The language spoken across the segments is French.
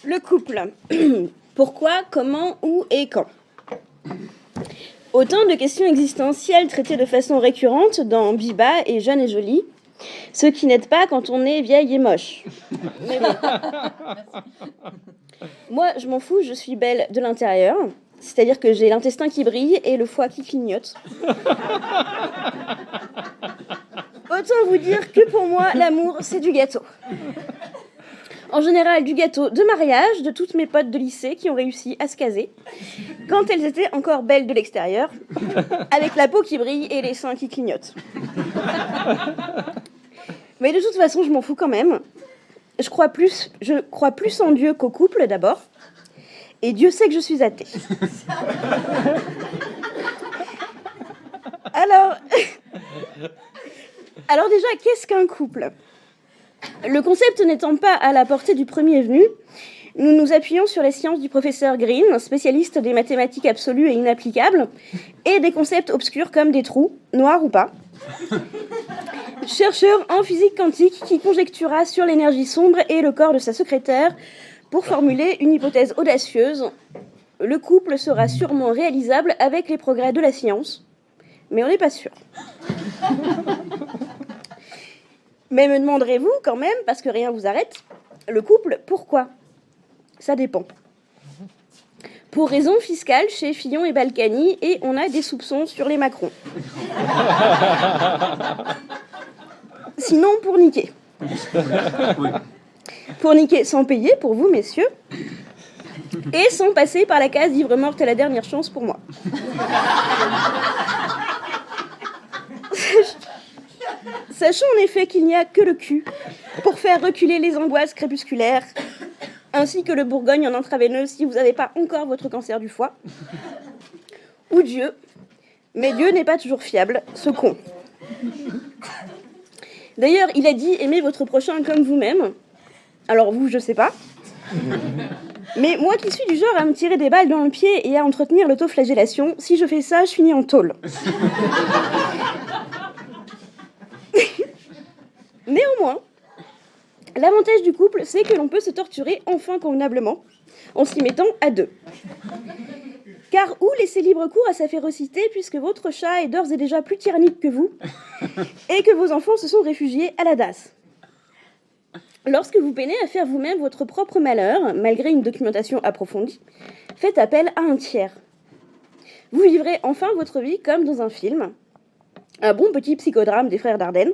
Le couple. Pourquoi, comment, où et quand? Autant de questions existentielles traitées de façon récurrente dans Biba et Jeune et Jolie, ce qui n'aide pas quand on est vieille et moche. Mais bon. Moi, je m'en fous, je suis belle de l'intérieur, c'est-à-dire que j'ai l'intestin qui brille et le foie qui clignote. Autant vous dire que pour moi, l'amour, c'est du gâteau. En général, du gâteau de mariage de toutes mes potes de lycée qui ont réussi à se caser, quand elles étaient encore belles de l'extérieur, avec la peau qui brille et les seins qui clignotent. Mais de toute façon, je m'en fous quand même. Je crois plus en Dieu qu'au couple, d'abord. Et Dieu sait que je suis athée. Alors déjà, qu'est-ce qu'un couple ? Le concept n'étant pas à la portée du premier venu, nous nous appuyons sur les sciences du professeur Green, spécialiste des mathématiques absolues et inapplicables, et des concepts obscurs comme des trous, noirs ou pas. Chercheur en physique quantique qui conjectura sur l'énergie sombre et le corps de sa secrétaire pour formuler une hypothèse audacieuse. Le couple sera sûrement réalisable avec les progrès de la science, mais on n'est pas sûr. Mais me demanderez-vous quand même, parce que rien vous arrête, le couple, pourquoi ? Ça dépend. Pour raisons fiscales chez Fillon et Balkany, et on a des soupçons sur les Macron. Sinon, pour niquer. Oui. Pour niquer sans payer, pour vous, messieurs, et sans passer par la case ivre morte à la dernière chance pour moi. Sachant en effet qu'il n'y a que le cul pour faire reculer les angoisses crépusculaires, ainsi que le Bourgogne en intraveineuse si vous n'avez pas encore votre cancer du foie, ou Dieu, mais Dieu n'est pas toujours fiable, ce con. D'ailleurs, il a dit « aimez votre prochain comme vous-même ». Alors vous, je sais pas. Mais moi qui suis du genre à me tirer des balles dans le pied et à entretenir l'autoflagellation, si je fais ça, je finis en tôle. Néanmoins, l'avantage du couple, c'est que l'on peut se torturer enfin convenablement en s'y mettant à deux. Car où laisser libre cours à sa férocité puisque votre chat est d'ores et déjà plus tyrannique que vous et que vos enfants se sont réfugiés à la DAS. Lorsque vous peinez à faire vous-même votre propre malheur, malgré une documentation approfondie, faites appel à un tiers. Vous vivrez enfin votre vie comme dans un film, un bon petit psychodrame des frères Dardenne,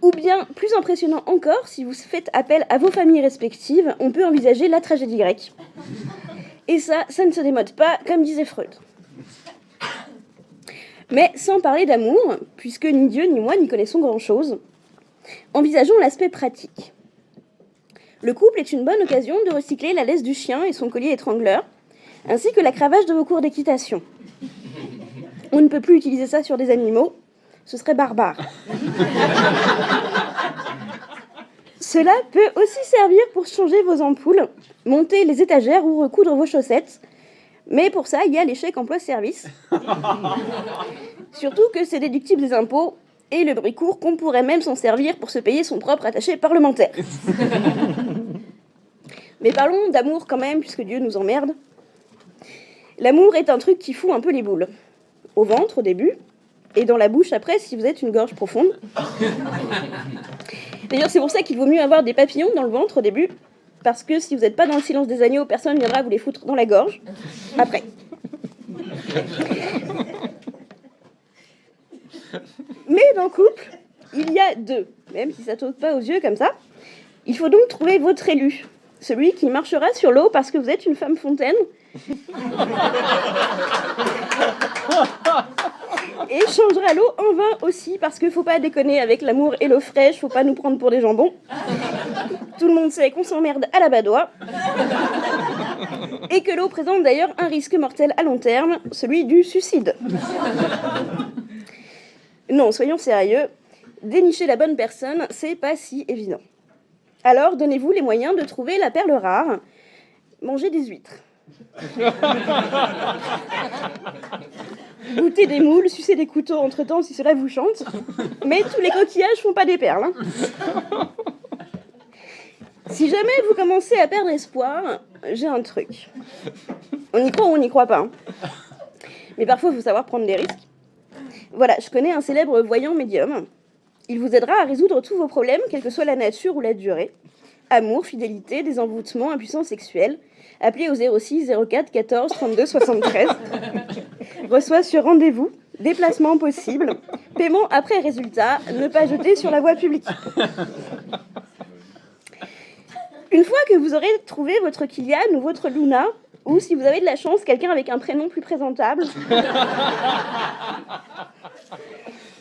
ou bien, plus impressionnant encore, si vous faites appel à vos familles respectives, on peut envisager la tragédie grecque. Et ça ne se démode pas, comme disait Freud. Mais sans parler d'amour, puisque ni Dieu ni moi n'y connaissons grand-chose, envisageons l'aspect pratique. Le couple est une bonne occasion de recycler la laisse du chien et son collier étrangleur, ainsi que la cravache de vos cours d'équitation. On ne peut plus utiliser ça sur des animaux, ce serait barbare. Cela peut aussi servir pour changer vos ampoules, monter les étagères ou recoudre vos chaussettes. Mais pour ça, il y a les chèques emploi-service. Surtout que c'est déductible des impôts et le bruit court qu'on pourrait même s'en servir pour se payer son propre attaché parlementaire. Mais parlons d'amour quand même, puisque Dieu nous emmerde. L'amour est un truc qui fout un peu les boules. Au ventre au début, et dans la bouche après si vous êtes une gorge profonde. D'ailleurs, c'est pour ça qu'il vaut mieux avoir des papillons dans le ventre au début, parce que si vous n'êtes pas dans le silence des agneaux, personne ne viendra vous les foutre dans la gorge après. Mais dans le couple, il y a deux, même si ça saute pas aux yeux comme ça. Il faut donc trouver votre élu, celui qui marchera sur l'eau parce que vous êtes une femme fontaine. Et changera l'eau en vin aussi, parce qu'il ne faut pas déconner avec l'amour et l'eau fraîche, faut pas nous prendre pour des jambons. Tout le monde sait qu'on s'emmerde à la badoie. Et que l'eau présente d'ailleurs un risque mortel à long terme, celui du suicide. Non, soyons sérieux, dénicher la bonne personne, c'est pas si évident. Alors, donnez-vous les moyens de trouver la perle rare. Mangez des huîtres. Goûter des moules, sucer des couteaux entre-temps si cela vous chante. Mais tous les coquillages font pas des perles. Si jamais vous commencez à perdre espoir, j'ai un truc. On y croit ou on n'y croit pas, hein. Mais parfois, il faut savoir prendre des risques. Voilà, je connais un célèbre voyant médium. Il vous aidera à résoudre tous vos problèmes, quelle que soit la nature ou la durée. Amour, fidélité, désenvoûtement, impuissance sexuelle. Appelez au 06 04 14 32 73. Reçoit sur rendez-vous. Déplacement possible. Paiement après résultat. Ne pas jeter sur la voie publique. Une fois que vous aurez trouvé votre Kylian ou votre Luna, ou si vous avez de la chance, quelqu'un avec un prénom plus présentable,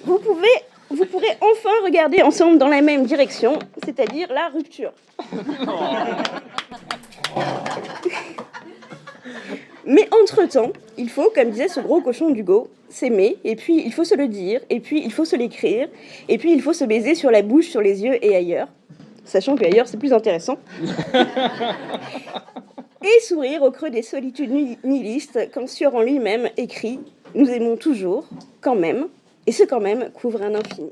vous pourrez enfin regarder ensemble dans la même direction, c'est-à-dire la rupture. Mais entre-temps, il faut, comme disait ce gros cochon d'Hugo, s'aimer, et puis il faut se le dire, et puis il faut se l'écrire, et puis il faut se baiser sur la bouche, sur les yeux et ailleurs, sachant qu'ailleurs c'est plus intéressant. Et sourire au creux des solitudes nihilistes, quand Sieur en lui-même écrit « Nous aimons toujours, quand même », et ce quand même couvre un infini.